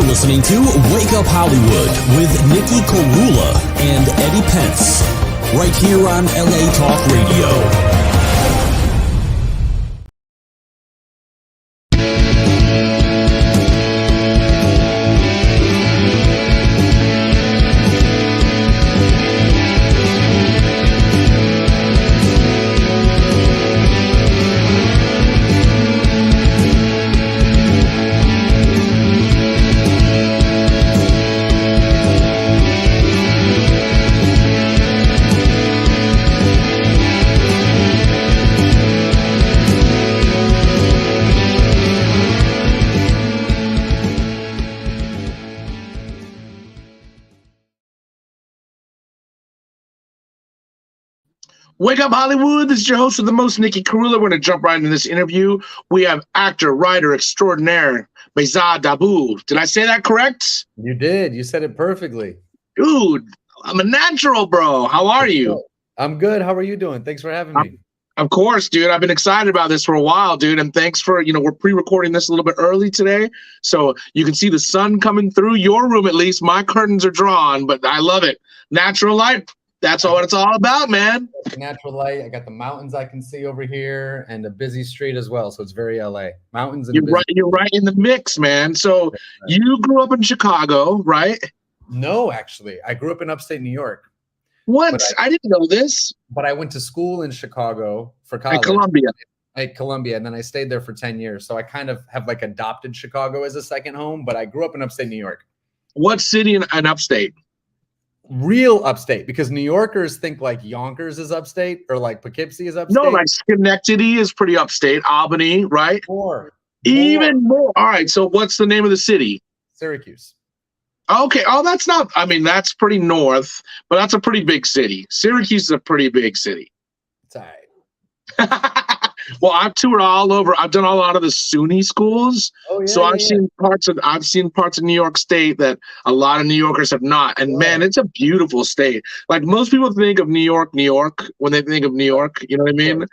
listening to Wake Up Hollywood with Nikki Korula and Eddie Pence, right here on LA Talk Radio. Wake Up Hollywood, this is your host with the most, Nikki Korula. We're going to jump right into this interview. We have actor, writer extraordinaire, Behzad Dabu. Did I say that correct? You did. You said it perfectly. Dude, I'm a natural, bro. How are you? I'm good. How are you doing? Thanks for having me. Of course, dude. I've been excited about this for a while, dude. And thanks for, we're pre-recording this a little bit early today. So you can see the sun coming through your room, at least. My curtains are drawn, but I love it. Natural light. That's what it's all about, man. Natural light. I got the mountains I can see over here and a busy street as well. So it's very LA. Mountains and You're right in the mix, man. So you grew up in Chicago, right? No, actually. I grew up in upstate New York. What? I didn't know this. But I went to school in Chicago for college. At Columbia. At Columbia, and then I stayed there for 10 years. So I kind of have like adopted Chicago as a second home, but I grew up in upstate New York. What city in upstate? Real upstate, because New Yorkers think like Yonkers is upstate or like Poughkeepsie is upstate. No, like Schenectady is pretty upstate. Albany, right? Even more. All right. So what's the name of the city? Syracuse. Okay. Oh, that's not, that's pretty north, but that's a pretty big city. Syracuse is a pretty big city. It's all right. Well, I've toured all over. I've done a lot of the SUNY schools. Oh, yeah, so I've seen parts of New York State that a lot of New Yorkers have not. And man, it's a beautiful state. Like most people think of New York when they think of New York, you know what I mean?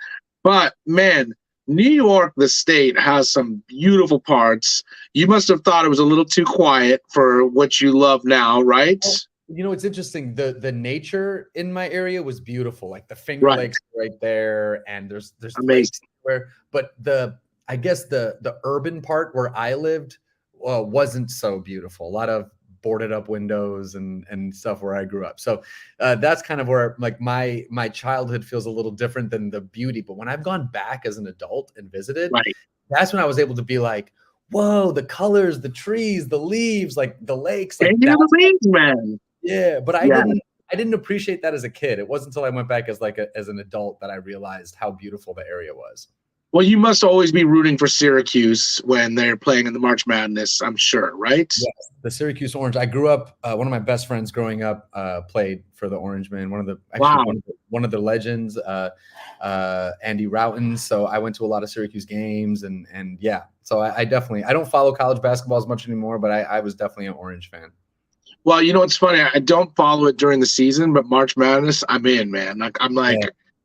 But man, New York, the state, has some beautiful parts. You must have thought it was a little too quiet for what you love now, right? It's interesting. The nature in my area was beautiful. Like the Finger Lakes right there, and there's amazing. Where, but I guess the urban part where I lived wasn't so beautiful. A lot of boarded up windows and stuff where I grew up. So that's kind of where like my childhood feels a little different than the beauty. But when I've gone back as an adult and visited, that's when I was able to be like, whoa, the colors, the trees, the leaves, like the lakes. Like the leaves, man. Yeah, but I didn't appreciate that as a kid. It wasn't until I went back as an adult that I realized how beautiful the area was. Well, you must always be rooting for Syracuse when they're playing in the March Madness, I'm sure, right? Yes, the Syracuse Orange. I grew up. One of my best friends growing up played for the Orangemen. One of the legends, Andy Routen. So I went to a lot of Syracuse games, and yeah. So I definitely. I don't follow college basketball as much anymore, but I was definitely an Orange fan. Well, it's funny. I don't follow it during the season, but March Madness, I'm in, man. Like I'm like,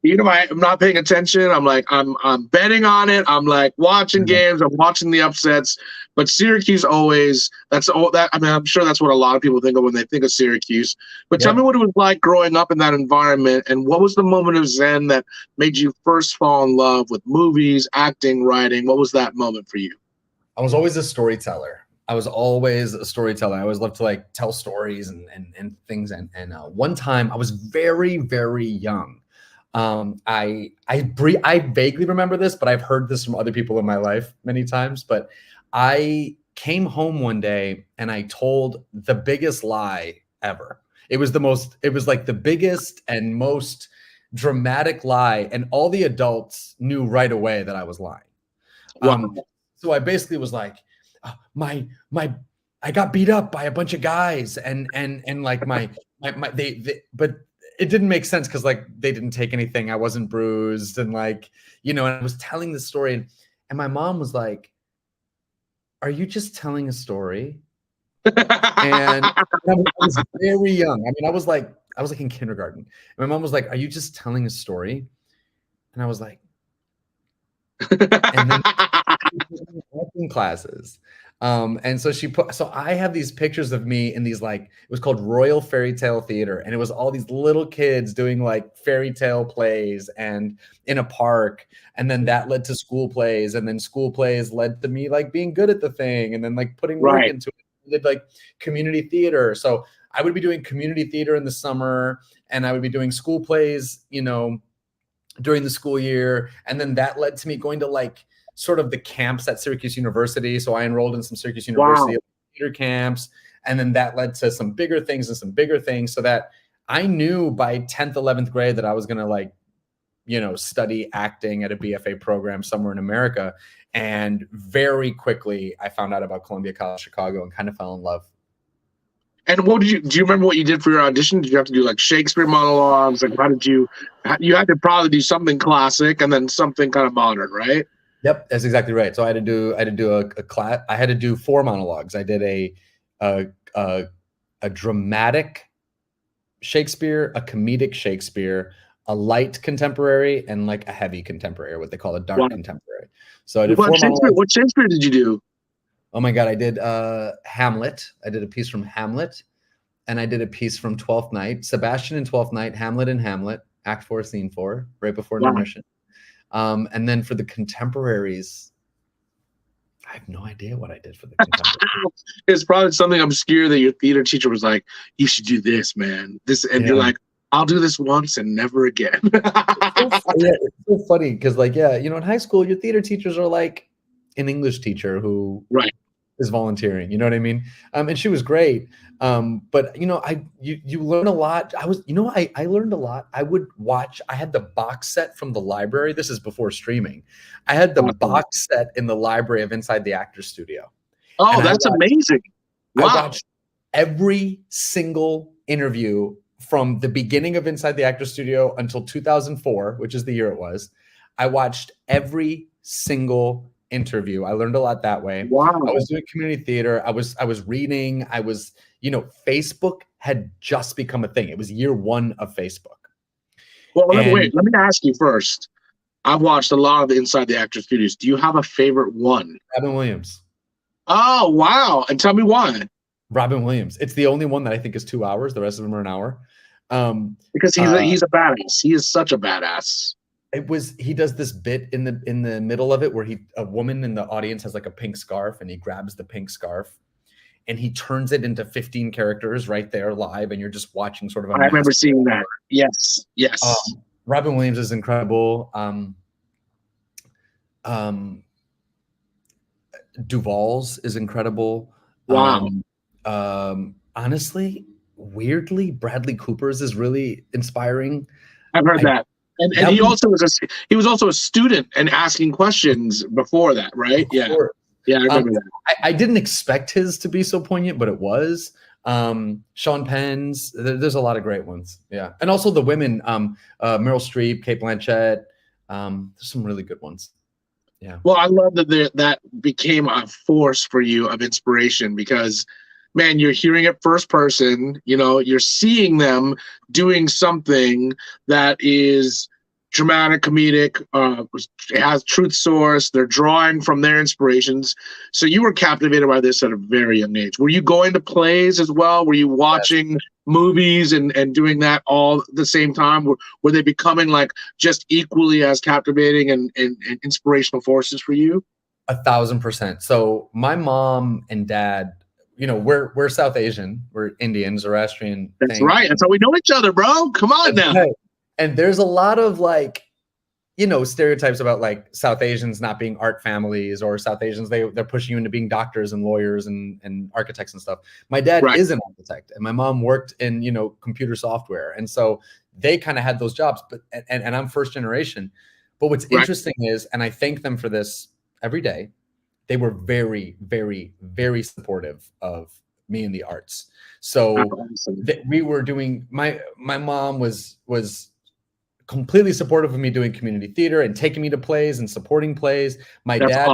even if I'm not paying attention, I'm like, I'm betting on it. I'm like watching games. I'm watching the upsets. But Syracuse always. That's all that. I'm sure that's what a lot of people think of when they think of Syracuse. But tell me what it was like growing up in that environment, and what was the moment of zen that made you first fall in love with movies, acting, writing? What was that moment for you? I was always a storyteller. I always loved to like tell stories and things. And one time I was very, very young. I vaguely remember this, but I've heard this from other people in my life many times. But I came home one day and I told the biggest lie ever. It was like the biggest and most dramatic lie. And all the adults knew right away that I was lying. So I basically was like, I got beat up by a bunch of guys and like but it didn't make sense because like they didn't take anything. I wasn't bruised and like, and I was telling the story and my mom was like, are you just telling a story? And I was very young. I was like in kindergarten. And my mom was like, are you just telling a story? And I was like, and then acting classes. And so so I have these pictures of me in these, like, it was called Royal Fairy Tale Theater. And it was all these little kids doing like fairy tale plays and in a park. And then that led to school plays. And then school plays led to me like being good at the thing. And then like putting work Right. into it. I did like community theater. So I would be doing community theater in the summer, and I would be doing school plays, during the school year. And then that led to me going to like sort of the camps at Syracuse University. So I enrolled in some Syracuse University theater camps. And then that led to some bigger things and some bigger things, so that I knew by 10th, 11th grade that I was going to like, study acting at a BFA program somewhere in America. And very quickly I found out about Columbia College Chicago and kind of fell in love. And do you remember what you did for your audition? Did you have to do like Shakespeare monologues? Like, you had to probably do something classic and then something kind of modern, right? Yep, that's exactly right. So I had to do a class. I had to do 4 monologues. I did a dramatic Shakespeare, a comedic Shakespeare, a light contemporary, and like a heavy contemporary, what they call a dark contemporary. So I did 4 monologues. What Shakespeare did you do? Oh my God, I did Hamlet. I did a piece from Hamlet, and I did a piece from Twelfth Night, Sebastian in Twelfth Night, Hamlet and Hamlet, Act 4, Scene 4, right before intermission. And then for the contemporaries, I have no idea what I did for the contemporaries. It's probably something obscure that your theater teacher was like, "You should do this, man." You're like, "I'll do this once and never again." It's so funny because, like, in high school, your theater teachers are like an English teacher who is volunteering, you know what I mean? And she was great. But you learn a lot. I learned a lot. I had the box set from the library. This is before streaming. I had the box set in the library of Inside the Actors Studio. Oh, that's amazing. Wow. I watched every single interview from the beginning of Inside the Actors Studio until 2004, which is the year it was. I watched every single interview. I learned a lot that way. Wow. I was doing community theater. I was reading. I was, Facebook had just become a thing. It was year 1 of Facebook. Well, wait, let me ask you first. I've watched a lot of the Inside the Actors Studios. Do you have a favorite one? Robin Williams. Oh, wow. And tell me why. Robin Williams. It's the only one that I think is 2 hours. The rest of them are an hour. Because he's a badass. He is such a badass. He does this bit in the middle of it where a woman in the audience has like a pink scarf, and he grabs the pink scarf and he turns it into 15 characters right there live, and you're just watching sort of I remember seeing that. Yes. Robin Williams is incredible. Duvall's is incredible. Wow. Honestly, weirdly, Bradley Cooper's is really inspiring. I've heard that. And he was also a student and asking questions before that, right? Yeah, I remember that. I didn't expect his to be so poignant, but it was. Sean Penn's. There's a lot of great ones. Yeah, and also the women, Meryl Streep, Cate Blanchett. There's some really good ones. Yeah. Well, I love that became a force for you of inspiration, because, man, you're hearing it first person, you're seeing them doing something that is dramatic, comedic, it has truth source, they're drawing from their inspirations. So you were captivated by this at a very young age. Were you going to plays as well? Were you watching movies and doing that all at the same time? Were they becoming like just equally as captivating and inspirational forces for you? 1,000%. So my mom and dad, we're South Asian, we're Indian, Zoroastrian. That's right. That's how we know each other, bro. Come on now. Right. And there's a lot of like, stereotypes about like South Asians not being art families, or South Asians, they're pushing you into being doctors and lawyers and architects and stuff. My dad is an architect, and my mom worked in, computer software. And so they kind of had those jobs, but and I'm first generation. But what's interesting is, and I thank them for this every day, they were very, very, very supportive of me in the arts. So we were doing, my mom was completely supportive of me doing community theater and taking me to plays and supporting plays. My dad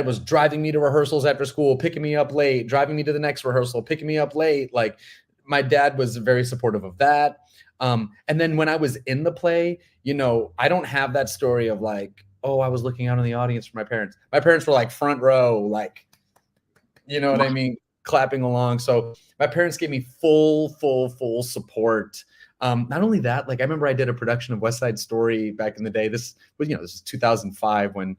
was driving me to rehearsals after school, picking me up late, driving me to the next rehearsal, picking me up late. Like, my dad was very supportive of that. And then when I was in the play, I don't have that story of like, oh, I was looking out in the audience for my parents. My parents were like front row, like, you know what I mean? Clapping along. So my parents gave me full support. Not only that, like I remember I did a production of West Side Story back in the day. This was, this is 2005 when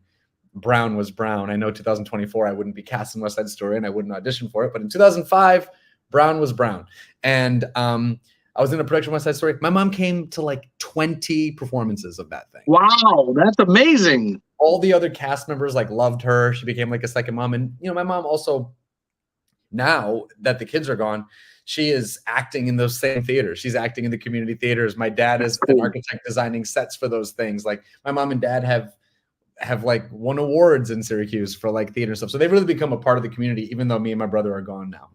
Brown was Brown. I know 2024, I wouldn't be cast in West Side Story and I wouldn't audition for it. But in 2005, Brown was Brown. And I was in a production of West Side Story. My mom came to like 20 performances of that thing. Wow, that's amazing. All the other cast members like loved her. She became like a second mom. And, my mom also, now that the kids are gone, she is acting in those same theaters. She's acting in the community theaters. My dad is an architect designing sets for those things. Like my mom and dad have like won awards in Syracuse for like theater stuff. So they've really become a part of the community, even though me and my brother are gone now.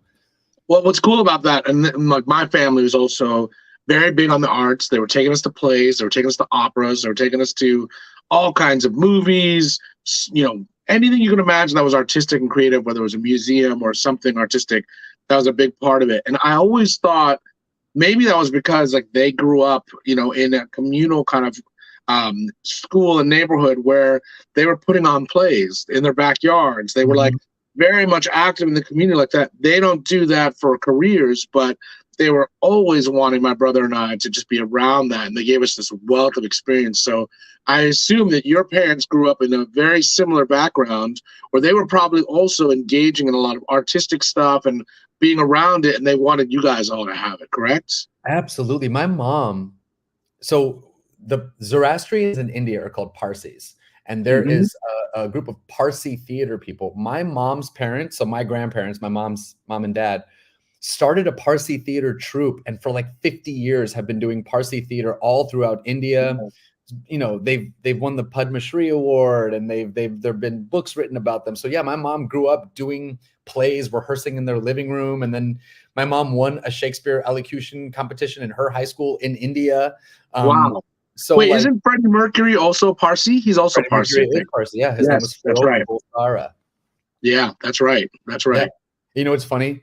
Well, what's cool about that, and like my family was also very big on the arts. They were taking us to plays, they were taking us to operas, they were taking us to all kinds of movies, anything you can imagine that was artistic and creative, whether it was a museum or something artistic, that was a big part of it. And I always thought maybe that was because like they grew up, in a communal kind of school and neighborhood where they were putting on plays in their backyards. They were like very much active in the community like that. They don't do that for careers, but they were always wanting my brother and I to just be around that. And they gave us this wealth of experience. So I assume that your parents grew up in a very similar background where they were probably also engaging in a lot of artistic stuff and being around it. And they wanted you guys all to have it, correct? Absolutely. My mom, so the Zoroastrians in India are called Parsis. And there is a group of Parsi theater people. My mom's parents, so my grandparents, my mom's mom and dad, started a Parsi theater troupe, and for like 50 years have been doing Parsi theater all throughout India. They've won the Padma Shri Award, and there've been books written about them. So yeah, my mom grew up doing plays, rehearsing in their living room, and then my mom won a Shakespeare elocution competition in her high school in India. Wow. So wait, isn't Freddie Mercury also Parsi? He's also Parsi. Parsi. Yeah, his name was that's right. Bolsara. Yeah, that's right. That's right. Yeah. It's funny.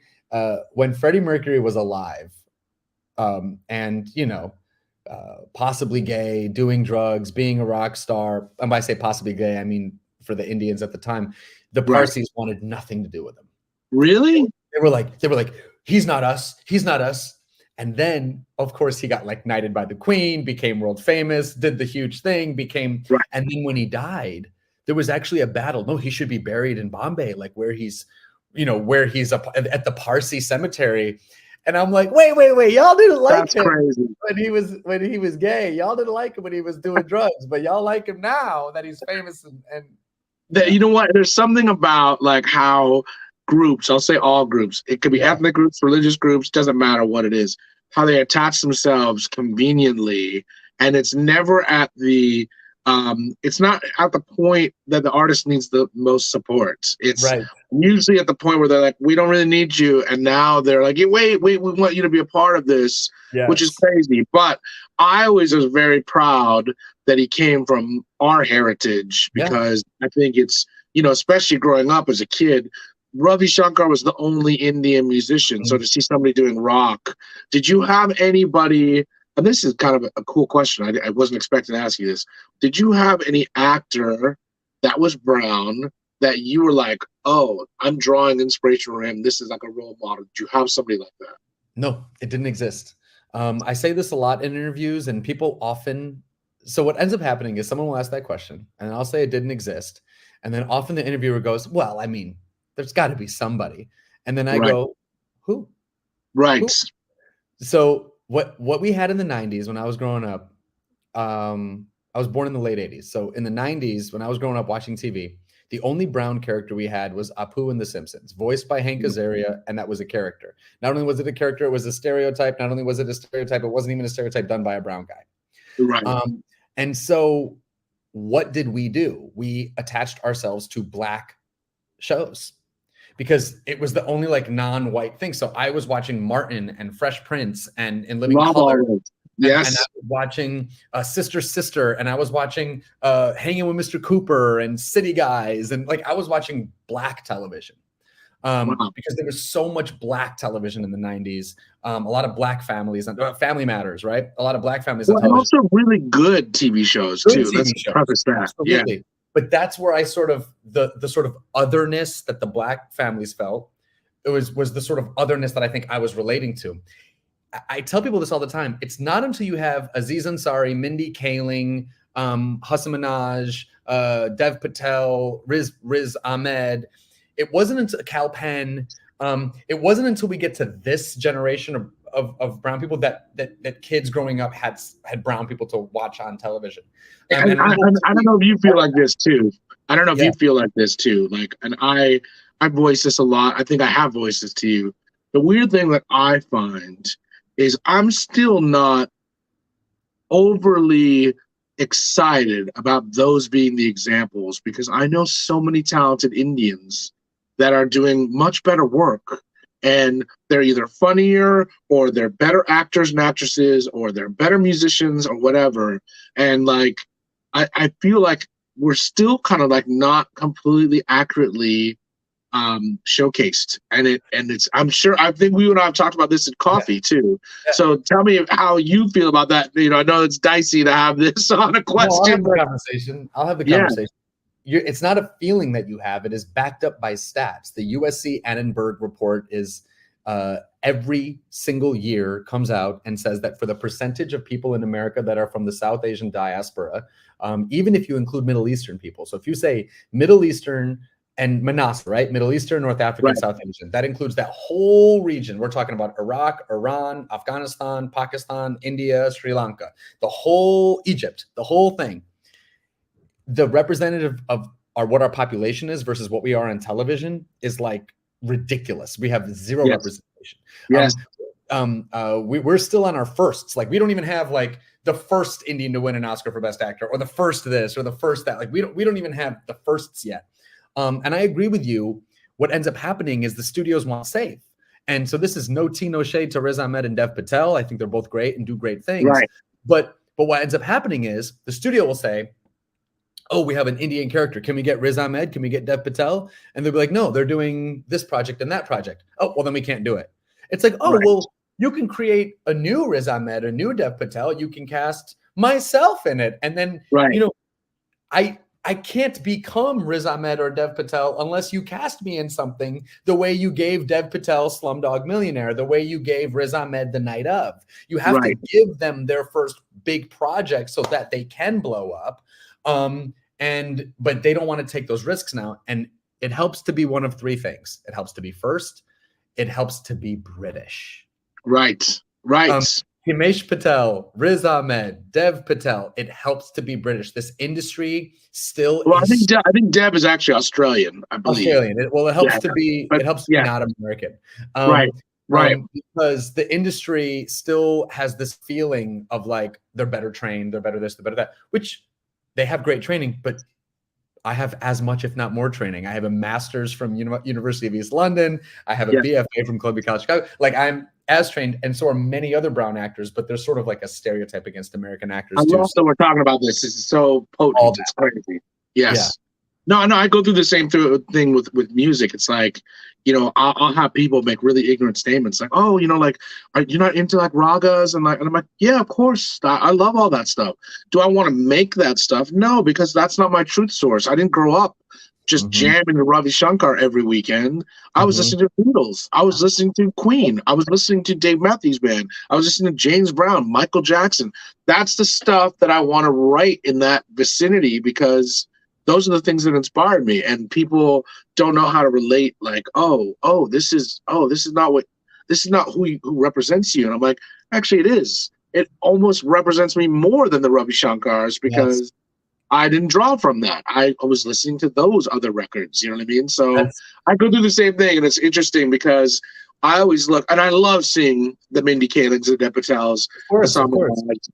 When Freddie Mercury was alive, and possibly gay, doing drugs, being a rock star, and by I say possibly gay, I mean for the Indians at the time, the Parsis wanted nothing to do with him. Really? They were like, he's not us. He's not us. And then, of course, he got like knighted by the Queen, became world famous, did the huge thing, and then when he died, there was actually a battle. No, he should be buried in Bombay, like where he's at the Parsi cemetery. And I'm like, wait, y'all didn't like him when he was gay. Y'all didn't like him when he was doing drugs, but y'all like him now that he's famous. You know what? There's something about like how groups, I'll say all groups, it could be ethnic groups, religious groups, doesn't matter what it is, how they attach themselves conveniently, and it's never at the it's not at the point that the artist needs the most support. It's usually at the point where they're like, we don't really need you, and now they're like, wait, we want you to be a part of this, which is crazy. But I always was very proud that he came from our heritage, because I think it's, especially growing up as a kid, Ravi Shankar was the only Indian musician. So to see somebody doing rock, did you have anybody, and this is kind of a cool question, I wasn't expecting to ask you this, did you have any actor that was brown that you were like, oh, I'm drawing inspiration from him, this is like a role model? Did you have somebody like that? No, it didn't exist. I say this a lot in interviews, and people often, so what ends up happening is someone will ask that question, and I'll say it didn't exist. And then often the interviewer goes, well, I mean, there's got to be somebody. And then I go, who? Right. Who? So what we had in the 90s when I was growing up, I was born in the late 80s. So in the 90s, when I was growing up watching TV, the only brown character we had was Apu in The Simpsons, voiced by Hank Azaria, and that was a character. Not only was it a character, it was a stereotype. Not only was it a stereotype, it wasn't even a stereotype done by a brown guy. Right. And so what did we do? We attached ourselves to black shows, because it was the only like non-white thing. So I was watching Martin and Fresh Prince and Living Color. Yes. And I was watching Sister, and I was watching Hanging with Mr. Cooper and City Guys. And like, I was watching black television because there was so much black television in the 90s. A lot of black families, Family Matters, right? A lot of black families on television. Also really good TV shows too. Let's preface that. Absolutely. But that's where I sort of the sort of otherness that the Black families felt. It was the sort of otherness that I think I was relating to. I tell people this all the time. It's not until you have Aziz Ansari, Mindy Kaling, Hassan Minaj, Dev Patel, Riz Ahmed. It wasn't until Cal Penn. It wasn't until we get to this generation of brown people that kids growing up had brown people to watch on television. I don't know if you feel like this too. I don't know if you feel like this too. Like, and I voice this a lot. I think I have voiced this to you. The weird thing that I find is I'm still not overly excited about those being the examples, because I know so many talented Indians that are doing much better work, and they're either funnier or they're better actors and actresses or they're better musicians or whatever. And like, I feel like we're still kind of like not completely accurately showcased, and it's I'm sure, I think we and I have talked about this in coffee too. So tell me how you feel about that. You know, I know it's dicey to have this on a question. No, I'll have the conversation. It's not a feeling that you have. It is backed up by stats. The USC Annenberg report is every single year comes out and says that for the percentage of people in America that are from the South Asian diaspora, even if you include Middle Eastern people. So if you say Middle Eastern and Manasa, right? Middle Eastern, North African, right. South Asian. That includes that whole region. We're talking about Iraq, Iran, Afghanistan, Pakistan, India, Sri Lanka, the whole Egypt, the whole thing. The representative of what our population is versus what we are on television is like ridiculous. We have zero representation. Yes. We're still on our firsts. Like, we don't even have like the first Indian to win an Oscar for Best Actor, or the first this, or the first that. Like, we don't even have the firsts yet. And I agree with you. What ends up happening is the studios want safe. And so this is no tea, no shade to Riz Ahmed and Dev Patel. I think they're both great and do great things. Right. But what ends up happening is the studio will say, oh, we have an Indian character. Can we get Riz Ahmed? Can we get Dev Patel? And they'll be like, no, they're doing this project and that project. Oh, well, then we can't do it. It's like, oh, well, you can create a new Riz Ahmed, a new Dev Patel. You can cast myself in it. And then, you know, I can't become Riz Ahmed or Dev Patel unless you cast me in something the way you gave Dev Patel Slumdog Millionaire, the way you gave Riz Ahmed The Night Of. You have to give them their first big project so that they can blow up. But they don't want to take those risks now. And it helps to be one of three things. It helps to be first. It helps to be British. Right. Himesh Patel, Riz Ahmed, Dev Patel. It helps to be British. This industry still. Well, I think Dev is actually Australian. I believe. Australian. It helps to be. It helps to be not American. Right. Because the industry still has this feeling of like they're better trained, they're better this, they're better that. Which they have great training, but I have as much, if not more, training. I have a master's from University of East London. I have a BFA from Columbia College Chicago. Like, I'm as trained, and so are many other brown actors, but there's sort of like a stereotype against American actors too. Also, we're talking about this. This is so potent. It's crazy. Yes. Yeah. No, I go through the same thing with music. It's like, you know, I'll have people make really ignorant statements like, oh, you know, like, are you not into like ragas? And I'm like, yeah, of course. I love all that stuff. Do I want to make that stuff? No, because that's not my truth source. I didn't grow up just jamming to Ravi Shankar every weekend. I was listening to Beatles. I was listening to Queen. I was listening to Dave Matthews Band. I was listening to James Brown, Michael Jackson. That's the stuff that I want to write in that vicinity, because those are the things that inspired me. And people don't know how to relate. Like, this is not who represents you. And I'm like, actually, it is. It almost represents me more than the Ravi Shankars, because I didn't draw from that. I was listening to those other records. You know what I mean? So I go through the same thing, and it's interesting because I always look, and I love seeing the Mindy Kalings and Dev Patels,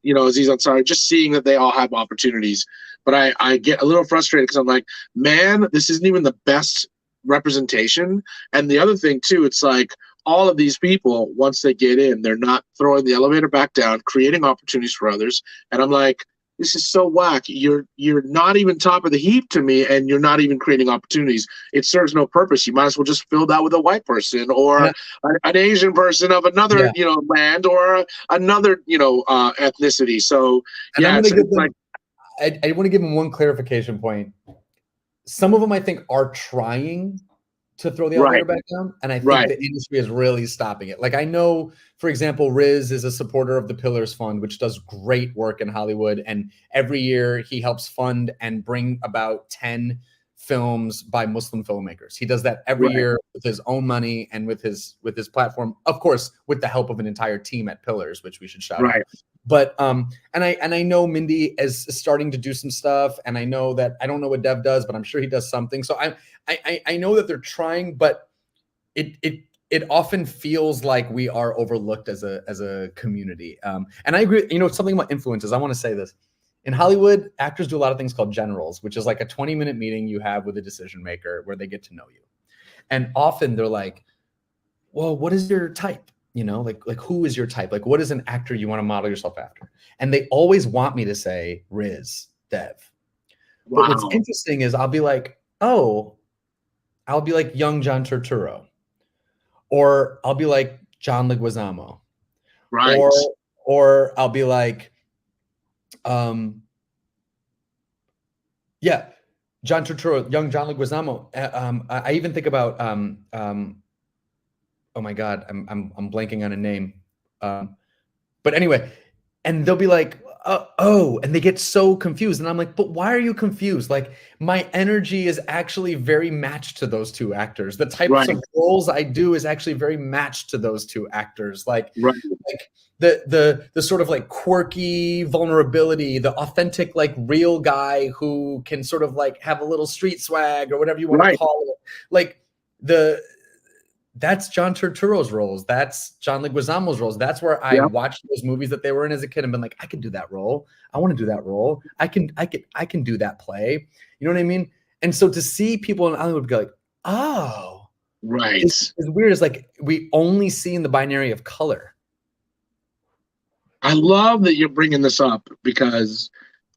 you know, Aziz Ansari, just seeing that they all have opportunities. But I get a little frustrated because I'm like, man, this isn't even the best representation. And the other thing too, it's like all of these people, once they get in, they're not throwing the elevator back down, creating opportunities for others. And I'm like, this is so whack. You're not even top of the heap to me, and you're not even creating opportunities. It serves no purpose. You might as well just fill that with a white person or an Asian person of another, you know, land, or another, you know, ethnicity. So I want to give him one clarification point. some of them I think are trying to throw the elevator back down, and I think the industry is really stopping it. Like I know, for example, Riz is a supporter of the Pillars Fund, which does great work in Hollywood, and every year he helps fund and bring about 10 films by Muslim filmmakers. He does that every year with his own money and with his platform, of course, with the help of an entire team at Pillars, which we should shout out. But and I know Mindy is starting to do some stuff, and I know that I don't know what Dev does, but I'm sure he does something. So I know that they're trying, but it often feels like we are overlooked as a community. And I agree. You know, something about influences. I want to say this. In Hollywood, actors do a lot of things called generals, which is like a 20-minute meeting you have with a decision maker where they get to know you. And often they're like, well, what is your type? You know, like who is your type? Like, what is an actor you want to model yourself after? And they always want me to say Riz, Dev. But what's interesting is I'll be like young John Turturro, or I'll be like John Leguizamo, or I'll be like, John Turturro, young John Leguizamo. I even think about oh my God, I'm blanking on a name. But anyway, and they'll be like, and they get so confused. And I'm like, but why are you confused? Like my energy is actually very matched to those two actors. The types of roles I do is actually very matched to those two actors. Like the sort of like quirky vulnerability, the authentic, like real guy who can sort of like have a little street swag or whatever you want to call it. Like that's John Turturro's roles. That's John Leguizamo's roles. That's where I watched those movies that they were in as a kid and been like, I can do that role. I want to do that role. I can do that play. You know what I mean? And so to see people in Hollywood go like, oh, it's weird. It's like we only see in the binary of color. I love that you're bringing this up because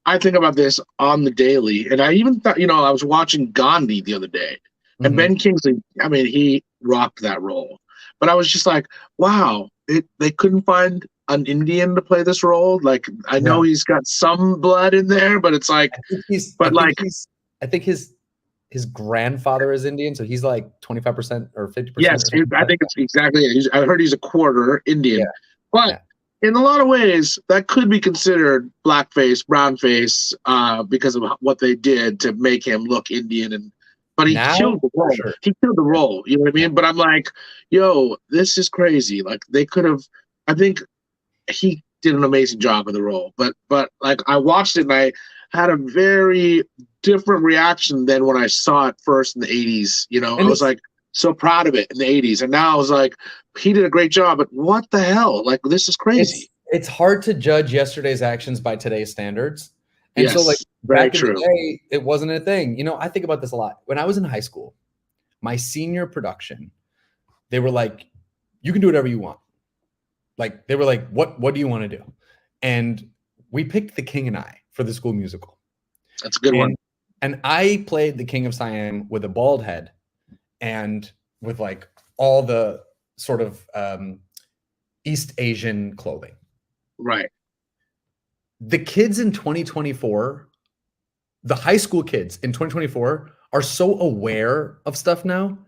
I think about this on the daily. And I even thought, I was watching Gandhi the other day. And Ben Kingsley, I mean, he rocked that role. But I was just like, wow, they couldn't find an Indian to play this role. Like, I know he's got some blood in there, but it's like, I think his grandfather is Indian, so he's like 25% or 50%. Yes, I think it's exactly it. I heard he's a quarter Indian. But in a lot of ways, that could be considered blackface, brownface, because of what they did to make him look Indian. But he killed the role. Sure. He killed the role. You know what I mean? But I'm like, yo, this is crazy. Like they could have. I think he did an amazing job of the role. But like I watched it and I had a very different reaction than when I saw it first in the 80s. I was like so proud of it in the 80s, and now I was like, he did a great job. But what the hell? Like this is crazy. It's hard to judge yesterday's actions by today's standards. And so like back in the day, it wasn't a thing. I think about this a lot. When I was in high school, my senior production, they were like, you can do whatever you want. Like they were like, what do you want to do? And we picked The King and I for the school musical. That's a good one. And I played the King of Siam with a bald head and with like all the sort of East Asian clothing. Right. The kids in 2024, the high school kids in 2024 are so aware of stuff now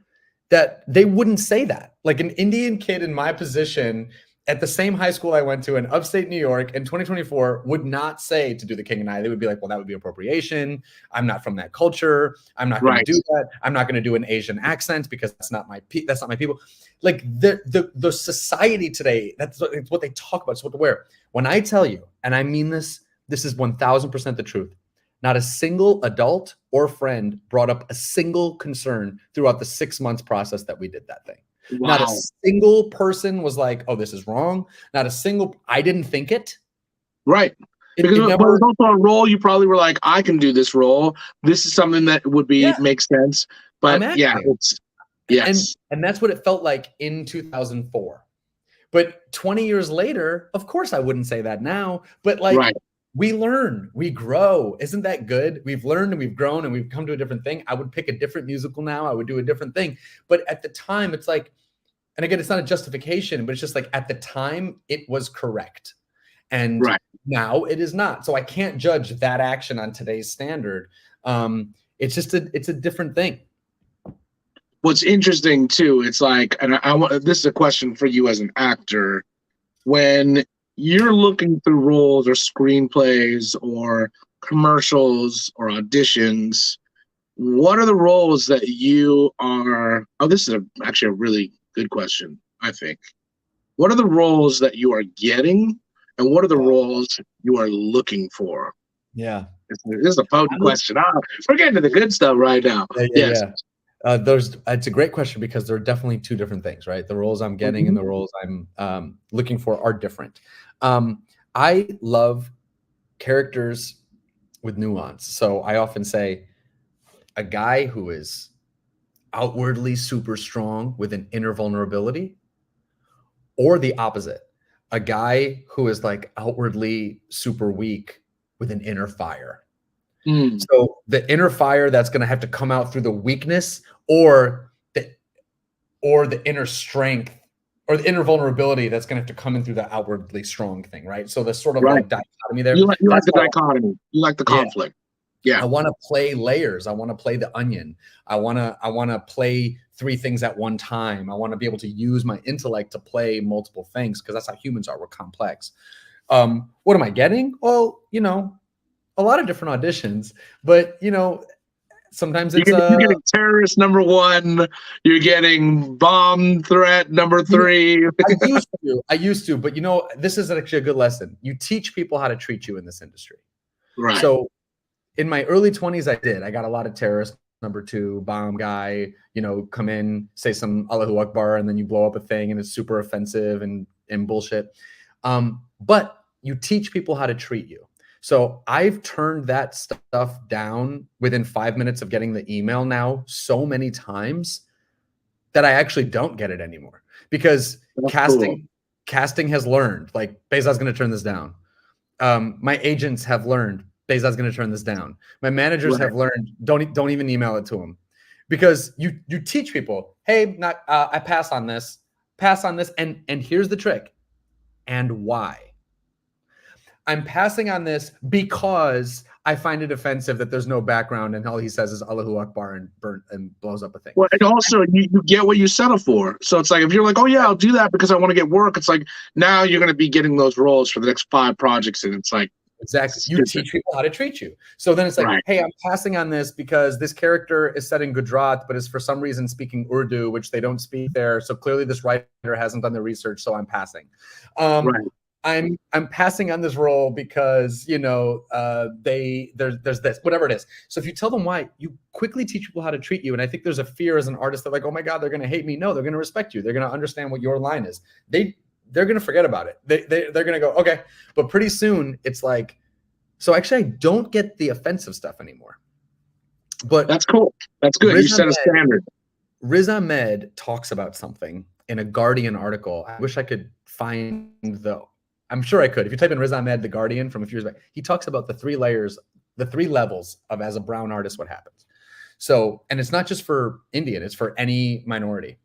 that they wouldn't say that. Like an Indian kid in my position at the same high school I went to in upstate New York in 2024 would not say to do The King and I. They would be like, well, that would be appropriation. I'm not from that culture. I'm not going to do that. I'm not going to do an Asian accent because that's not my people. Like the society today, it's what they talk about. It's what to wear. When I tell you, and I mean this is 1000% the truth. Not a single adult or friend brought up a single concern throughout the 6 months process that we did that thing. Wow. Not a single person was like, oh, this is wrong. Not a single, I didn't think it. Right. Because it was also a role you probably were like, I can do this role. This is something that would make sense. But and that's what it felt like in 2004. But 20 years later, of course I wouldn't say that now. But like we learn, we grow. Isn't that good? We've learned and we've grown and we've come to a different thing. I would pick a different musical now. I would do a different thing. But at the time, it's like, and again, it's not a justification, but it's just like at the time it was correct. And now it is not. So I can't judge that action on today's standard. it's a different thing. What's interesting too, it's like, and I want this is a question for you as an actor. When you're looking through roles or screenplays or commercials or auditions, what are the roles that you are? Oh, this is actually a really good question, I think. What are the roles that you are getting, and what are the roles you are looking for? Yeah. This is a potent question. We're getting to the good stuff right now. Yes. It's a great question because there are definitely two different things, right? The roles I'm getting and the roles I'm looking for are different. I love characters with nuance. So I often say a guy who is outwardly super strong with an inner vulnerability, or the opposite, a guy who is like outwardly super weak with an inner fire. So the inner fire that's going to have to come out through the weakness, or the inner strength, or the inner vulnerability that's going to have to come in through the outwardly strong thing, right? So the sort of like dichotomy there. You like the dichotomy. You like the conflict. Yeah. I want to play layers. I want to play the onion. I want to play three things at one time. I want to be able to use my intellect to play multiple things, because that's how humans are. We're complex. What am I getting? Well, a lot of different auditions, but sometimes it's you're getting terrorist number 1. You're getting bomb threat number 3. I used to, but this is actually a good lesson. You teach people how to treat you in this industry. Right. So in my early 20s, I got a lot of terrorist number 2, bomb guy, come in, say some Allahu Akbar, and then you blow up a thing and it's super offensive and bullshit. But you teach people how to treat you. So I've turned that stuff down within 5 minutes of getting the email now so many times that I actually don't get it anymore, because casting has learned, like, Beza's going to turn this down. My agents have learned Beza's going to turn this down. My managers have learned don't even email it to them, because you teach people, hey, I pass on this, and here's the trick, and why. I'm passing on this because I find it offensive that there's no background and all he says is Allahu Akbar and blows up a thing. Well, and also you get what you settle for. So it's like, if you're like, oh yeah, I'll do that because I want to get work, it's like, now you're going to be getting those roles for the next 5 projects, and it's like, exactly, you teach people how to treat you. So then it's like, hey, I'm passing on this because this character is set in Gujarat, but is for some reason speaking Urdu, which they don't speak there. So clearly this writer hasn't done the research, so I'm passing. I'm passing on this role because there's this, whatever it is. So if you tell them why, you quickly teach people how to treat you. And I think there's a fear as an artist that, like, oh my God, they're going to hate me. No, they're going to respect you. They're going to understand what your line is. They're going to forget about it. They're going to go, okay. But pretty soon it's like, so actually I don't get the offensive stuff anymore. But that's cool. That's good. You set a standard. Riz Ahmed talks about something in a Guardian article. I wish I could find I'm sure I could. If you type in Riz Ahmed, The Guardian, from a few years back, he talks about the 3 levels of, as a brown artist, what happens. So, and it's not just for Indian, it's for any minority.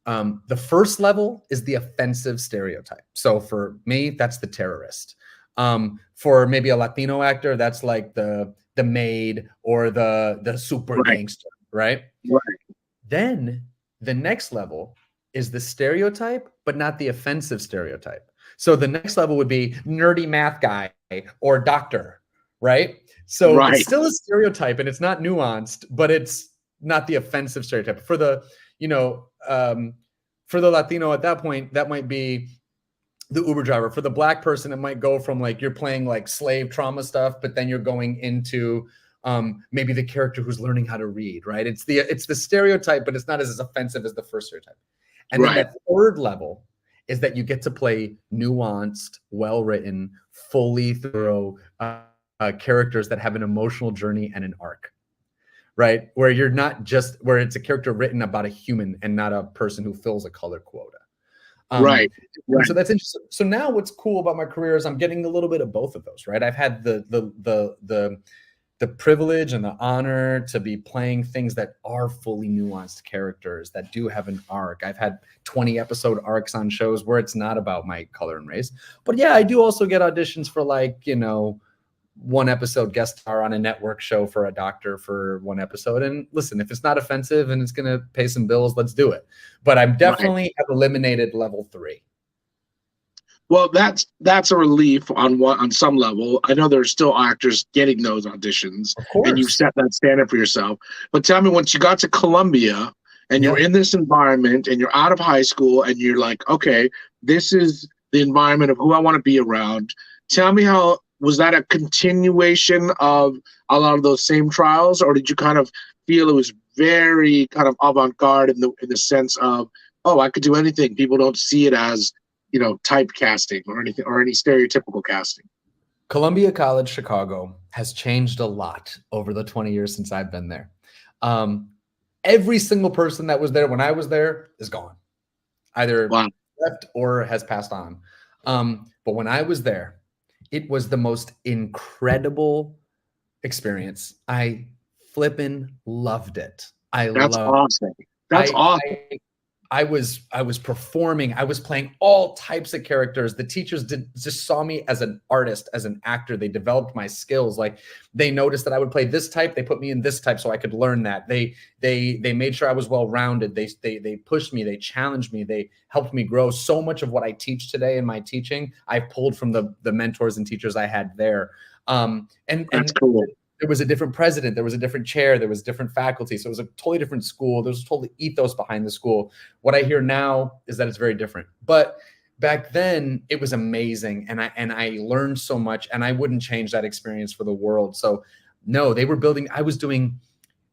The first level is the offensive stereotype. So for me, that's the terrorist. For maybe a Latino actor, that's like the maid or the super gangster, right? Then the next level is the stereotype, but not the offensive stereotype. So the next level would be nerdy math guy or doctor, right? So it's still a stereotype and it's not nuanced, but it's not the offensive stereotype. For the, for the Latino at that point, that might be the Uber driver. For the Black person, it might go from like, you're playing like slave trauma stuff, but then you're going into maybe the character who's learning how to read, right? It's the stereotype, but it's not as offensive as the first stereotype. And then that third level is that you get to play nuanced, well-written, fully thorough characters that have an emotional journey and an arc, right? Where you're not just, where it's a character written about a human and not a person who fills a color quota. Right. So that's interesting. So now what's cool about my career is I'm getting a little bit of both of those, right? I've had the privilege and the honor to be playing things that are fully nuanced characters that do have an arc. I've had 20 episode arcs on shows where it's not about my color and race. But yeah, I do also get auditions for, like, one episode guest star on a network show for a doctor for one episode. And listen, if it's not offensive and it's going to pay some bills, let's do it. But I'm definitely have eliminated level 3. Well, that's a relief on some level. I know there's still actors getting those auditions, and you've set that standard for yourself. But tell me, once you got to Columbia and you're in this environment and you're out of high school and you're like, okay, this is the environment of who I want to be around. Tell me, how was that a continuation of a lot of those same trials, or did you kind of feel it was very kind of avant-garde in the sense of, oh, I could do anything. People don't see it as, you know, typecasting or anything, or any stereotypical casting? Columbia College Chicago has changed a lot over the 20 years since I've been there. Every single person that was there when I was there is gone, either left or has passed on. But when I was there, it was the most incredible experience. I flippin' loved it. That's awesome. That's awesome. I was performing. I was playing all types of characters. The teachers just saw me as an artist, as an actor. They developed my skills. Like, they noticed that I would play this type. They put me in this type so I could learn that. They made sure I was well-rounded. They pushed me. They challenged me. They helped me grow. So much of what I teach today in my teaching, I pulled from the mentors and teachers I had there. That's cool. There was a different president. There was a different chair. There was different faculty. So it was a totally different school. There was a totally ethos behind the school. What I hear now is that it's very different. But back then, it was amazing. And I learned so much. And I wouldn't change that experience for the world. So no, they were building. I was doing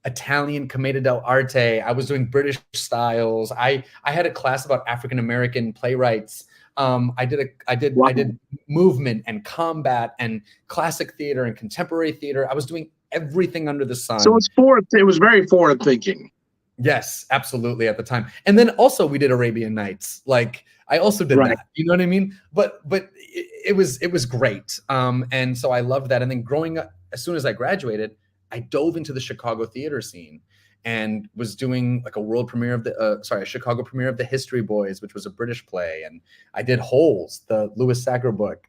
Italian commedia dell'arte. I was doing British styles. I had a class about African-American playwrights. I did movement and combat and classic theater and contemporary theater. I was doing everything under the sun. So it was very forward thinking. Yes, absolutely, at the time. And then also we did Arabian Nights. Like, I also did that. You know what I mean? But it was great. And so I loved that. And then growing up, as soon as I graduated, I dove into the Chicago theater scene and was doing like a world premiere of a Chicago premiere of The History Boys, which was a British play. And I did Holes, the Louis Sacre book,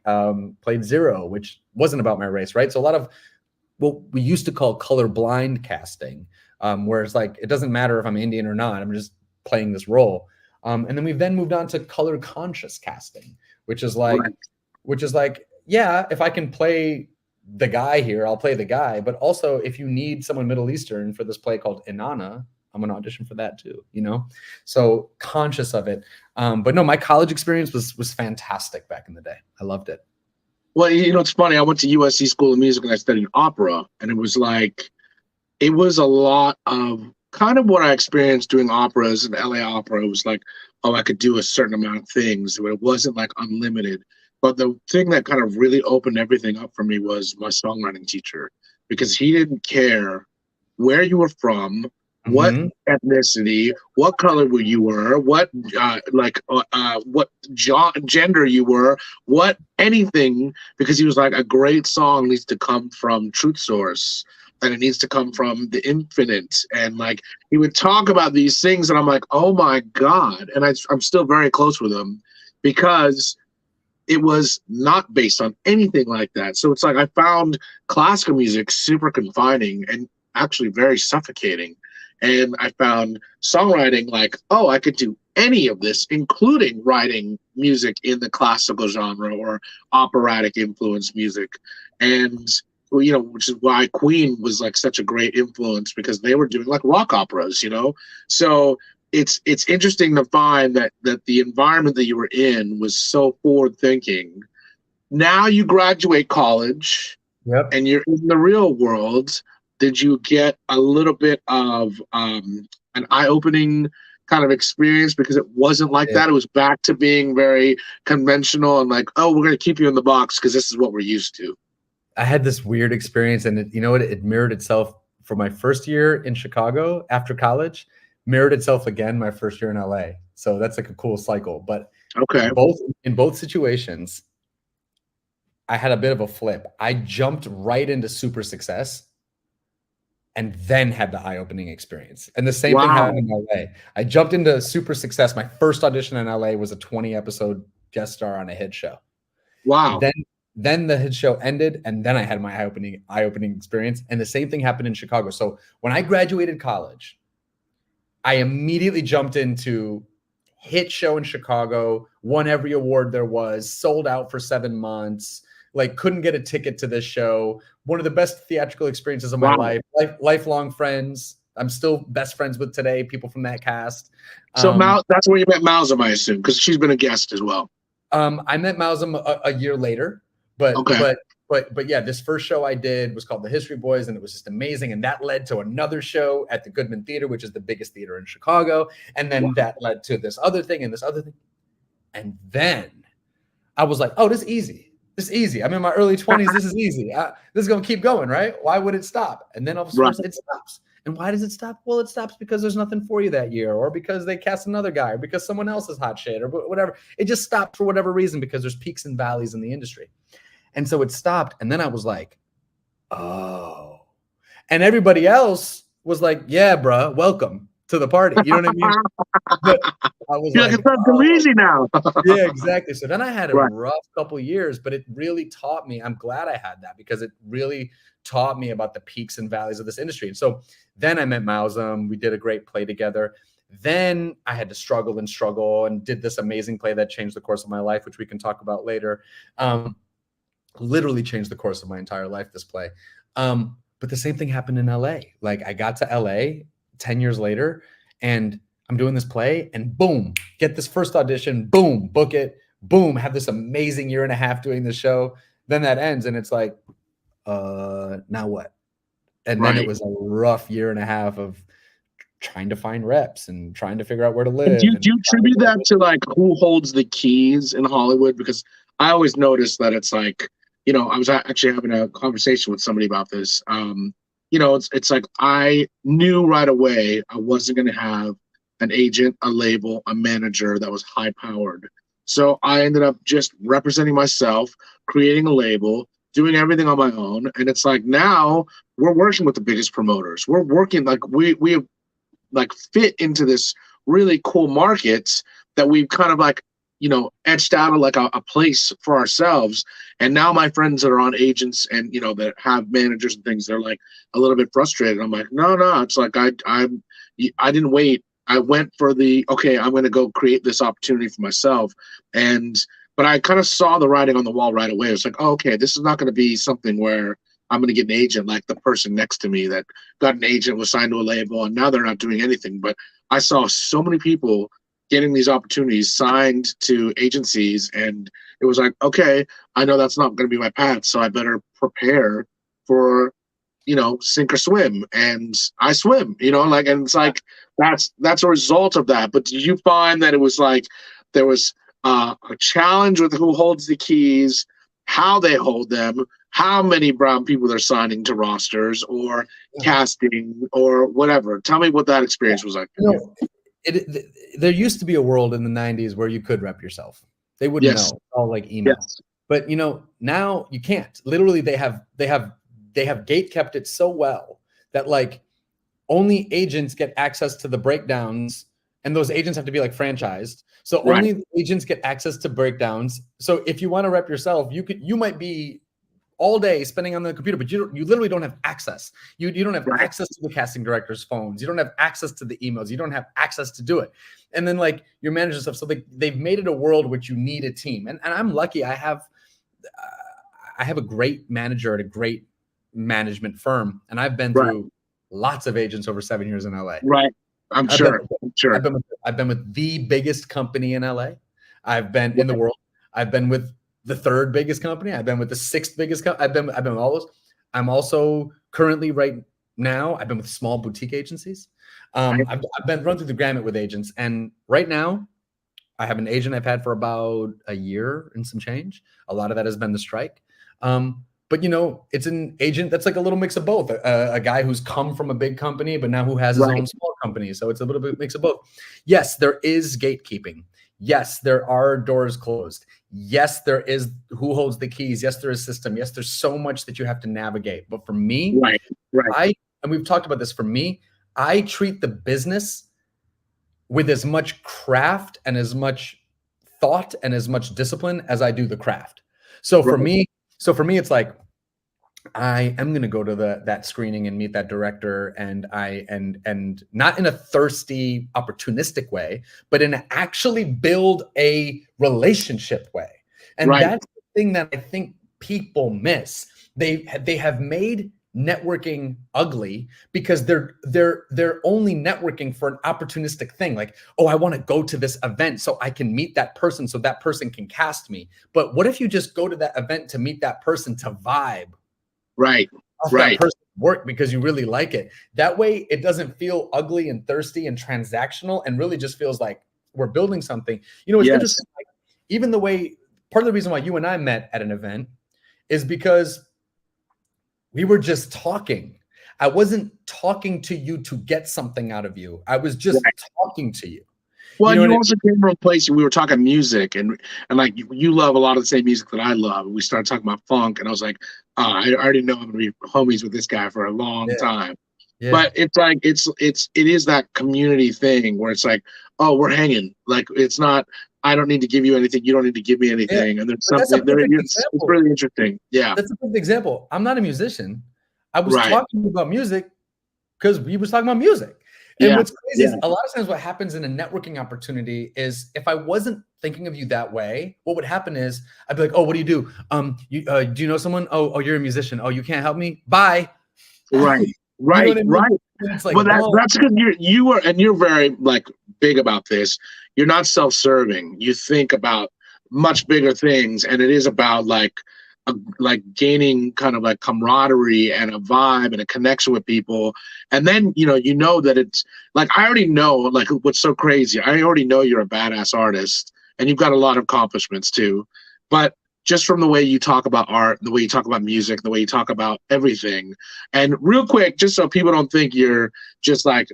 played Zero, which wasn't about my race, right? So a lot of what we used to call colorblind casting, where it's like, it doesn't matter if I'm Indian or not, I'm just playing this role. And then we've then moved on to color conscious casting, which is like, yeah, if I can play the guy here, I'll play the guy. But also, if you need someone Middle Eastern for this play called Inanna, I'm going to audition for that too, you know? So conscious of it. But no, my college experience was fantastic back in the day. I loved it. Well, you know, it's funny. I went to USC School of Music and I studied opera. And it was a lot of kind of what I experienced doing operas in LA Opera. It was like, oh, I could do a certain amount of things, but it wasn't like unlimited. But the thing that kind of really opened everything up for me was my songwriting teacher, because he didn't care where you were from, what ethnicity, what color you were, what gender you were, what anything, because he was like, a great song needs to come from truth source, and it needs to come from the infinite. And like, he would talk about these things, and I'm like, oh my God. And I'm still very close with him, because it was not based on anything like that. So it's like, I found classical music super confining and actually very suffocating. And I found songwriting like, oh, I could do any of this, including writing music in the classical genre or operatic influence music. And, you know, which is why Queen was like such a great influence, because they were doing like rock operas, you know? So it's interesting to find that the environment that you were in was so forward thinking. Now you graduate college, and you're in the real world. Did you get a little bit of an eye-opening kind of experience, because it wasn't like that? It was back to being very conventional and like, oh, we're going to keep you in the box because this is what we're used to. I had this weird experience, and you know what? It mirrored itself for my first year in Chicago after college. Mirrored itself again my first year in LA. So that's like a cool cycle. But in both situations, I had a bit of a flip. I jumped right into super success and then had the eye-opening experience. And the same thing happened in LA. I jumped into super success. My first audition in LA was a 20-episode guest star on a hit show. Wow. Then the hit show ended, and then I had my eye-opening experience. And the same thing happened in Chicago. So when I graduated college, I immediately jumped into hit show in Chicago, won every award there was, sold out for 7 months, like couldn't get a ticket to this show. One of the best theatrical experiences of my life. Lifelong friends. I'm still best friends with today, people from that cast. So that's where you met Malzum, I assume, because she's been a guest as well. I met Malzum a year later, but yeah, this first show I did was called The History Boys, and it was just amazing. And that led to another show at the Goodman Theater, which is the biggest theater in Chicago. And then that led to this other thing and this other thing. And then I was like, oh, this is easy. This is easy. I'm in my early 20s. This is easy. This is going to keep going, right? Why would it stop? And then all of a sudden it stops. And why does it stop? Well, it stops because there's nothing for you that year, or because they cast another guy, or because someone else is hot shit, or whatever. It just stopped for whatever reason, because there's peaks and valleys in the industry. And so it stopped. And then I was like, oh. And everybody else was like, yeah, bruh, welcome to the party. You know what I mean? But I was like, it's not too easy now. Yeah, exactly. So then I had a rough couple years, but it really taught me. I'm glad I had that, because it really taught me about the peaks and valleys of this industry. And so then I met Malzum. We did a great play together. Then I had to struggle and did this amazing play that changed the course of my life, which we can talk about later. Literally changed the course of my entire life, this play. But the same thing happened in LA. Like, I got to LA 10 years later, and I'm doing this play, and boom, get this first audition, boom, book it, boom, have this amazing year and a half doing the show. Then that ends, and it's like, now what? And then it was a rough year and a half of trying to find reps and trying to figure out where to live. Do you attribute that to like who holds the keys in Hollywood? Because I always notice that it's like, you know, I was actually having a conversation with somebody about this. You know, it's like I knew right away I wasn't going to have an agent, a label, a manager that was high powered. So I ended up just representing myself, creating a label, doing everything on my own. And it's like, now we're working with the biggest promoters. We're working like we like fit into this really cool market that we've kind of like, you know, etched out of like a place for ourselves. And now my friends that are on agents and, you know, that have managers and things, they're like a little bit frustrated. I'm like, no, it's like, I didn't wait. I went for okay, I'm going to go create this opportunity for myself. But I kind of saw the writing on the wall right away. It's like, oh, okay, this is not going to be something where I'm going to get an agent like the person next to me that got an agent, was signed to a label, and now they're not doing anything. But I saw so many people getting these opportunities, signed to agencies, and it was like, okay, I know that's not going to be my path, so I better prepare for, you know, sink or swim. And I swim, you know, like, and it's like that's a result of that. But did you find that it was like there was a challenge with who holds the keys, how they hold them, how many brown people they're signing to rosters or casting or whatever? Tell me what that experience was like. You know, there used to be a world in the 90s where you could rep yourself. They wouldn't know, all like email. But you know, now you can't. Literally, they have gate kept it so well that like only agents get access to the breakdowns, and those agents have to be like franchised. So only agents get access to breakdowns. So if you want to rep yourself, you might be all day spending on the computer, but you literally don't have access. You don't have access to the casting director's phones. You don't have access to the emails. You don't have access to do it. And then like your manager stuff. So they've made it a world which you need a team. And I'm lucky. I have a great manager at a great management firm, and I've been through lots of agents over 7 years in LA. Right. I'm sure. I've been with the biggest company in LA. I've been in the world. I've been with the third biggest company. I've been with the sixth biggest company. I've been with all those. I'm also currently right now, I've been with small boutique agencies. I've been run through the gamut with agents. And right now I have an agent I've had for about a year and some change. A lot of that has been the strike. But you know, it's an agent that's like a little mix of both. A guy who's come from a big company, but now who has his own small company. So it's a little bit mix of both. Yes, there is gatekeeping. Yes, there are doors closed. Yes, there is who holds the keys. Yes, there is system. Yes, there's so much that you have to navigate. But for me, and we've talked about this, for me, I treat the business with as much craft and as much thought and as much discipline as I do the craft. So for me, So for me, it's like, I am going to go to that screening and meet that director, and not in a thirsty, opportunistic way, but in actually build a relationship way. And that's the thing that I think people miss. They have made networking ugly because they're only networking for an opportunistic thing. Like, oh, I want to go to this event so I can meet that person, so that person can cast me. But what if you just go to that event to meet that person, to vibe? Right. That person work because you really like it. That way it doesn't feel ugly and thirsty and transactional, and really just feels like we're building something. You know, it's interesting. Like, even the way, part of the reason why you and I met at an event is because we were just talking. I wasn't talking to you to get something out of you. I was just talking to you. Well, you also came from a place we were talking music, and like you love a lot of the same music that I love. We started talking about funk, and I was like, I already know I'm gonna be homies with this guy for a long time. Yeah. But it's like it is that community thing where it's like, oh, we're hanging. Like, it's not, I don't need to give you anything, you don't need to give me anything, and there's something there. It's really interesting. Yeah, that's a good example. I'm not a musician. I was talking about music because we was talking about music. And what's crazy is a lot of times what happens in a networking opportunity is, if I wasn't thinking of you that way, what would happen is I'd be like, oh, what do you do? Do you know someone? Oh, you're a musician. Oh, you can't help me? Bye. Right. Right. It's like, well, that's because you're very like big about this. You're not self-serving. You think about much bigger things, and it is about like gaining kind of like camaraderie and a vibe and a connection with people. And then, you know that it's like, I already know, like, what's so crazy, I already know you're a badass artist and you've got a lot of accomplishments too. But just from the way you talk about art, the way you talk about music, the way you talk about everything. And real quick, just so people don't think you're just like,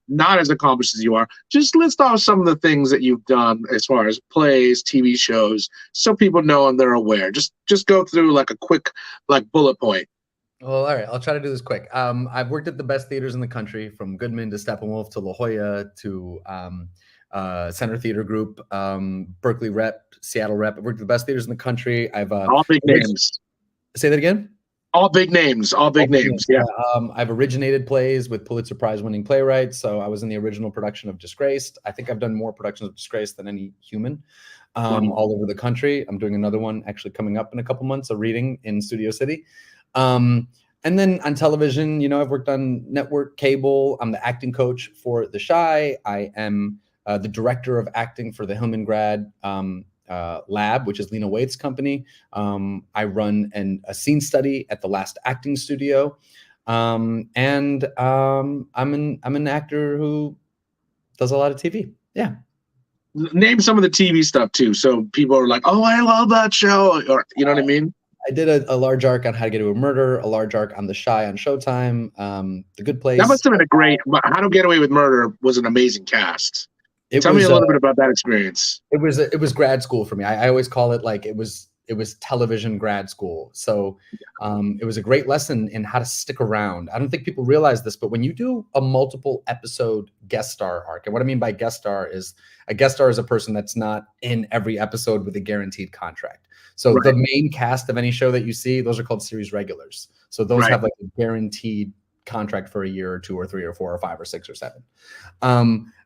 not as accomplished as you are, just list off some of the things that you've done as far as plays, TV shows, so people know and they're aware. Just go through like a quick like bullet point. Well, all right, I'll try to do this quick. I've worked at the best theaters in the country, from Goodman to Steppenwolf to La Jolla to Center Theater Group, Berkeley Rep, Seattle Rep. I've worked at the best theaters in the country. I've all big names. Say that again. All big names. All big names. Yeah. I've originated plays with Pulitzer Prize winning playwrights. So I was in the original production of Disgraced. I think I've done more productions of Disgraced than any human, all over the country. I'm doing another one actually coming up in a couple months, a reading in Studio City. And then on television, I've worked on network, cable. I'm the acting coach for The Chi. I am the director of acting for the Hillman Grad Lab, which is Lena Waithe's company. I run a scene study at the Last Acting Studio. And I'm an actor who does a lot of TV. Yeah. Name some of the TV stuff too, so people are like, oh, I love that show, or you know what I mean? I did a large arc on How to Get Away with Murder, a large arc on The Chi on Showtime, The Good Place. That must have been a great. How to Get Away with Murder was an amazing cast. Tell me a little bit about that experience. It was grad school for me. I always call it like it was television grad school. So it was a great lesson in how to stick around. I don't think people realize this, but when you do a multiple episode guest star arc, and what I mean by guest star is a person that's not in every episode with a guaranteed contract. So the main cast of any show that you see, those are called series regulars. So those have like a guaranteed contract for a year or 2 or 3 or 4 or 5 or 6 or 7.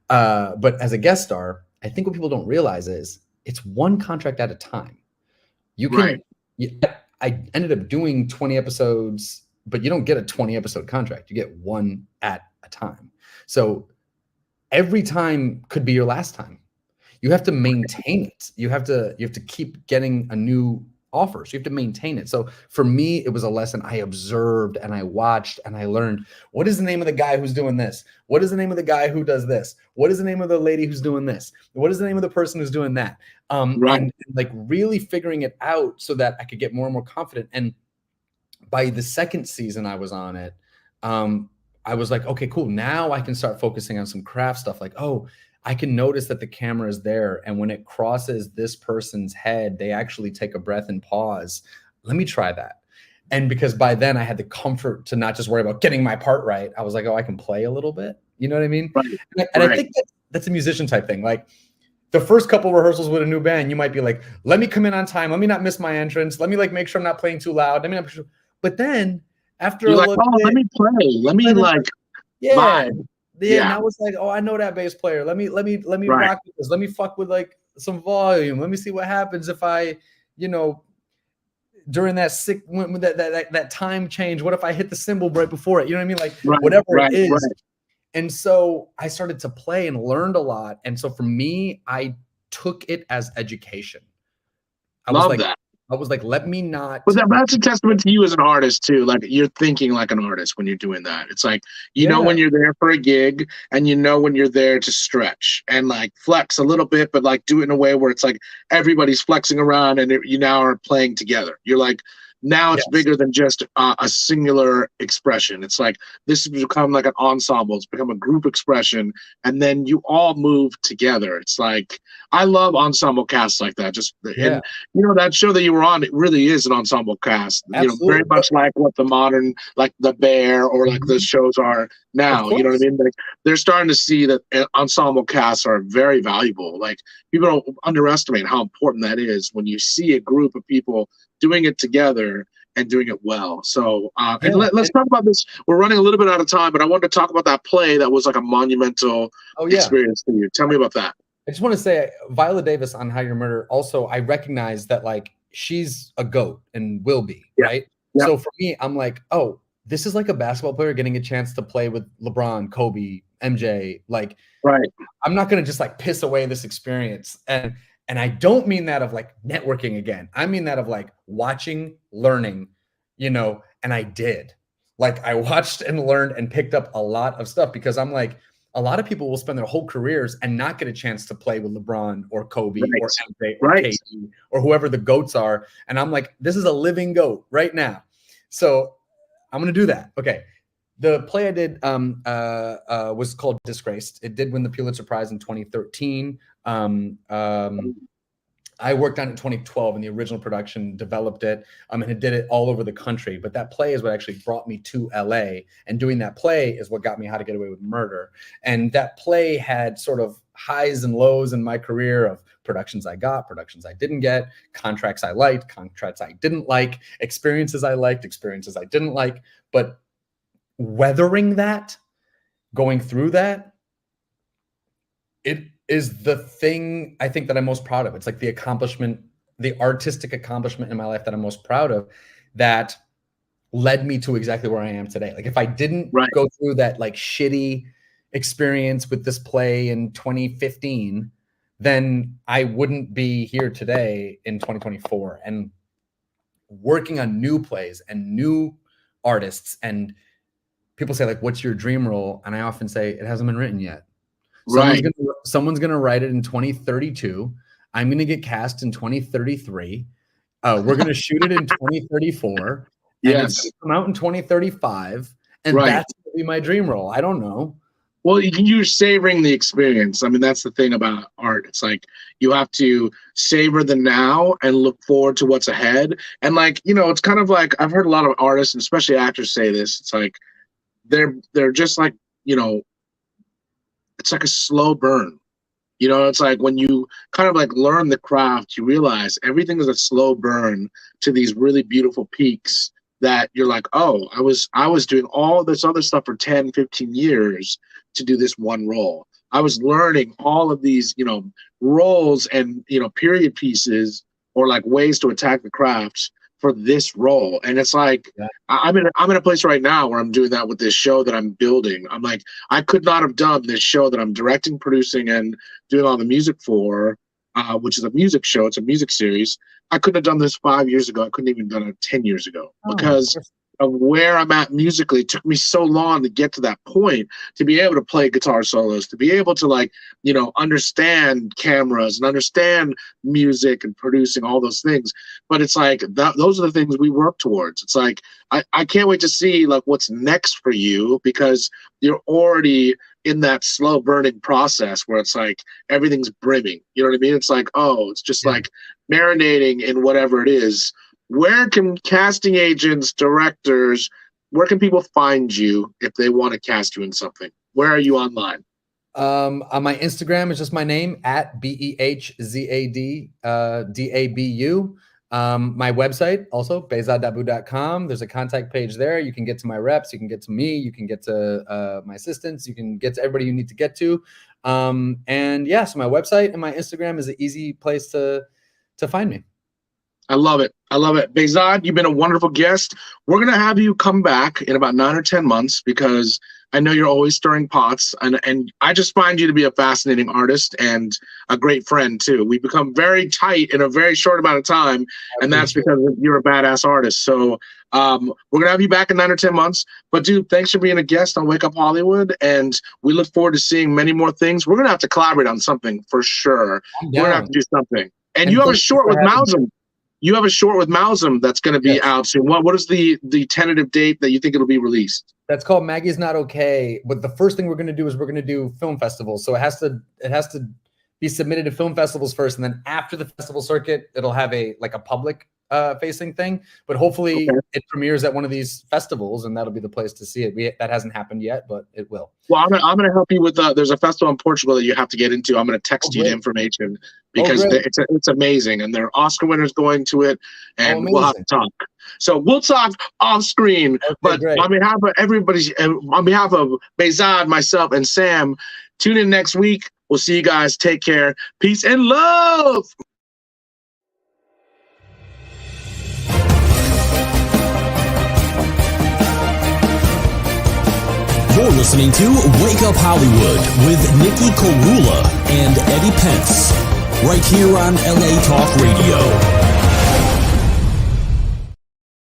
But as a guest star, I think what people don't realize is it's one contract at a time. You can, I ended up doing 20 episodes, but you don't get a 20 episode contract. You get one at a time. So every time could be your last time. You have to maintain it. You have to keep getting a new offer. So you have to maintain it. So for me, it was a lesson. I observed and I watched and I learned, what is the name of the guy who's doing this? What is the name of the guy who does this? What is the name of the lady who's doing this? What is the name of the person who's doing that? And like really figuring it out so that I could get more and more confident. And by the second season I was on it, I was like, okay, cool. Now I can start focusing on some craft stuff. Like, oh, I can notice that the camera is there. And when it crosses this person's head, they actually take a breath and pause. Let me try that. And because by then I had the comfort to not just worry about getting my part right. I was like, oh, I can play a little bit. You know what I mean? And I think that's a musician type thing. Like the first couple rehearsals with a new band, you might be like, let me come in on time. Let me not miss my entrance. Let me like make sure I'm not playing too loud. Let me not. But then after You're a like, little oh, let bit, me play. Let me like yeah, vibe. yeah. Yeah. Now it's like, oh, I know that bass player. Let me Right. rock with this. Let me fuck with like some volume. Let me see what happens if I, during that when that time change. What if I hit the cymbal right before it? You know what I mean? Like Right. whatever Right. it is. Right. And so I started to play and learned a lot. And so for me, I took it as education. I was Love like, that. let me not. But that's a testament to you as an artist too. Like you're thinking like an artist when you're doing that. It's like you know when you're there for a gig, and you know when you're there to stretch and like flex a little bit, but like do it in a way where it's like everybody's flexing around, and you now are playing together. You're like now it's bigger than just a singular expression. It's like this has become like an ensemble. It's become a group expression, and then you all move together. It's like I love ensemble casts like that. And that show that you were on, it really is an ensemble cast. Very Absolutely. much like what the modern, like the Bear or like the shows are now. You know what I mean? Like they're starting to see that ensemble casts are very valuable. Like people don't underestimate how important that is when you see a group of people doing it together and doing it well. So, let's talk about this. We're running a little bit out of time, but I wanted to talk about that play that was like a monumental experience for you. Tell me about that. I just want to say Viola Davis on How You Murder. Also, I recognize that like she's a GOAT and will be, right? Yeah. So for me, I'm like, oh, this is like a basketball player getting a chance to play with LeBron, Kobe, MJ. Like, right. I'm not going to just like piss away this experience. And I don't mean that of like networking again. I mean that of like watching, learning, and I did. Like I watched and learned and picked up a lot of stuff because I'm like, a lot of people will spend their whole careers and not get a chance to play with LeBron or Kobe or MJ or KD or whoever the GOATs are. And I'm like, this is a living GOAT right now. So I'm going to do that. Okay. The play I did was called Disgraced. It did win the Pulitzer Prize in 2013. I worked on it in 2012 in the original production, developed it, and it did it all over the country. But that play is what actually brought me to LA. And doing that play is what got me How to Get Away with Murder. And that play had sort of highs and lows in my career of productions I got, productions I didn't get, contracts I liked, contracts I didn't like, experiences I liked, experiences I didn't like. But weathering that, going through that, it is the thing I think that I'm most proud of. It's like the accomplishment, the artistic accomplishment in my life that I'm most proud of that led me to exactly where I am today. Like if I didn't go through that like shitty experience with this play in 2015, then I wouldn't be here today in 2024 and working on new plays and new artists. And people say like, what's your dream role? And I often say it hasn't been written yet. Someone's gonna write it in 2032. I'm gonna get cast in 2033. We're gonna shoot it in 2034. And it's gonna come out in 2035. And that's gonna be my dream role. I don't know. Well, you're savoring the experience. I mean, that's the thing about art. It's like you have to savor the now and look forward to what's ahead. And like, it's kind of like I've heard a lot of artists and especially actors say this. It's like they're just like, it's like a slow burn. It's like when you kind of like learn the craft, you realize everything is a slow burn to these really beautiful peaks that you're like, oh, I was doing all this other stuff for 10, 15 years to do this one role. I was learning all of these, roles and, period pieces or like ways to attack the craft for this role. And it's like, I'm in a place right now where I'm doing that with this show that I'm building. I'm like, I could not have done this show that I'm directing, producing, and doing all the music for, which is a music show. It's a music series. I couldn't have done this 5 years ago. I couldn't even done it 10 years ago because of where I'm at musically. It took me so long to get to that point, to be able to play guitar solos, to be able to like, understand cameras and understand music and producing all those things. But it's like those are the things we work towards. It's like, I can't wait to see like what's next for you because you're already in that slow burning process where it's like everything's brimming. You know what I mean? It's like, oh, it's just like marinating in whatever it is. Where can casting agents, directors, where can people find you if they want to cast you in something? Where are you online? On my Instagram is just my name at BEHZAD DABU. My website also behzaddabu.com. There's a contact page there. You can get to my reps. You can get to me. You can get to my assistants. You can get to everybody you need to get to. And yeah, so my website and my Instagram is an easy place to find me. I love it. I love it. Behzad, you've been a wonderful guest. We're going to have you come back in about 9 or 10 months because I know you're always stirring pots. And I just find you to be a fascinating artist and a great friend, too. We've become very tight in a very short amount of time, and that's because you're a badass artist. So we're going to have you back in 9 or 10 months. But, dude, thanks for being a guest on Wake Up Hollywood, and we look forward to seeing many more things. We're going to have to collaborate on something for sure. We're going to have to do something. And you have a short with Mousum. You have a short with Mousum that's going to be out soon. What is the tentative date that you think it'll be released? That's called Maggie's Not Okay. But the first thing we're going to do is we're going to do film festivals. So it has to be submitted to film festivals first, and then after the festival circuit, it'll have a public facing thing. But hopefully it premieres at one of these festivals, and that'll be the place to see it. That hasn't happened yet, but it will. Well, I'm gonna help you with there's a festival in Portugal that you have to get into. I'm gonna text you the information because it's amazing, and there are Oscar winners going to it, and we'll have to talk. So we'll talk off screen. But on behalf of everybody, on behalf of Behzad, myself, and Sam, tune in next week. We'll see you guys. Take care. Peace and love. You're listening to Wake Up Hollywood with Nikki Korula and Eddie Pence, right here on LA Talk Radio.